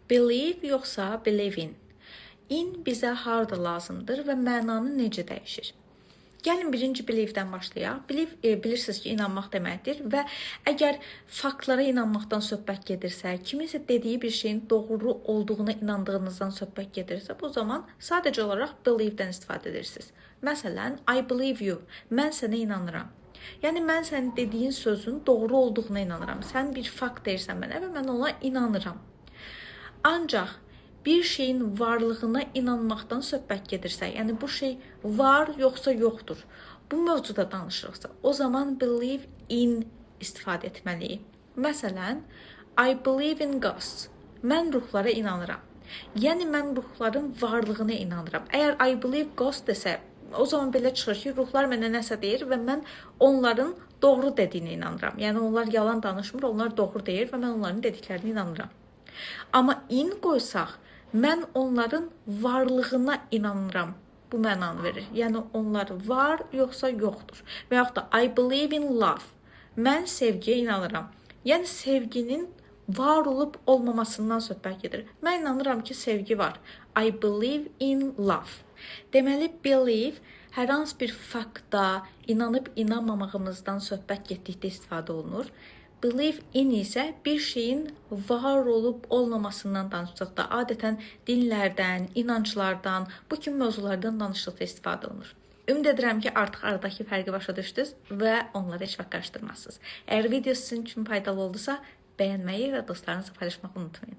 Believe yoxsa believe in? In bizə harda lazımdır və mənanı necə dəyişir? Gəlin birinci believe-dən başlayaq. Believe bilirsiniz ki, inanmaq deməkdir və əgər faktlara inanmaqdan söhbət gedirsə, kiminsə dediyi bir şeyin doğru olduğuna inandığınızdan söhbət gedirsə, bu zaman sadəcə olaraq believe-dən istifadə edirsiniz. Məsələn, I believe you. Mən sənə inanıram. Yəni mən sənin dediyin sözün doğru olduğuna inanıram. Sən bir fakt deyirsən mənə və mən ona inanıram. Ancaq bir şeyin varlığına inanmaqdan söhbət gedirsə, yəni bu şey var yoxsa yoxdur, bu mövzuda danışırıqsa, o zaman believe in istifadə etməliyik. Məsələn, I believe in ghosts. Mən ruhlara inanıram. Yəni mən ruhların varlığına inanıram. Əgər I believe ghost desə, o zaman belə çıxır ki, ruhlar mənə nəsə deyir və mən onların doğru dediyinə inanıram. Yəni onlar yalan danışmır, onlar doğru deyir və mən onların dediklərinə inanıram. Amma in qoysaq, mən onların varlığına inanıram. Bu mənanı verir. Yəni onlar var yoxsa yoxdur. Və yaxud da I believe in love. Mən sevgiyə inanıram. Yəni sevginin var olub olmamasından söhbət gedir. Mən inanıram ki, sevgi var. I believe in love. Deməli, believe hər hansı bir faktda inanıb inanmamağımızdan söhbət getdikdə istifadə olunur. Believe in isə bir şeyin var olub olmamasından danışdıqda, adətən dinlərdən, inanclardan, bu kimi mövzulardan danışdıqda istifadə olunur. Ümid edirəm ki, artıq aradakı fərqi başa düşdünüz və onları heç vaxt qarışdırmazsınız. Əgər video sizin üçün faydalı oldusa, bəyənməyi və dostlarınızla paylaşmağı unutmayın.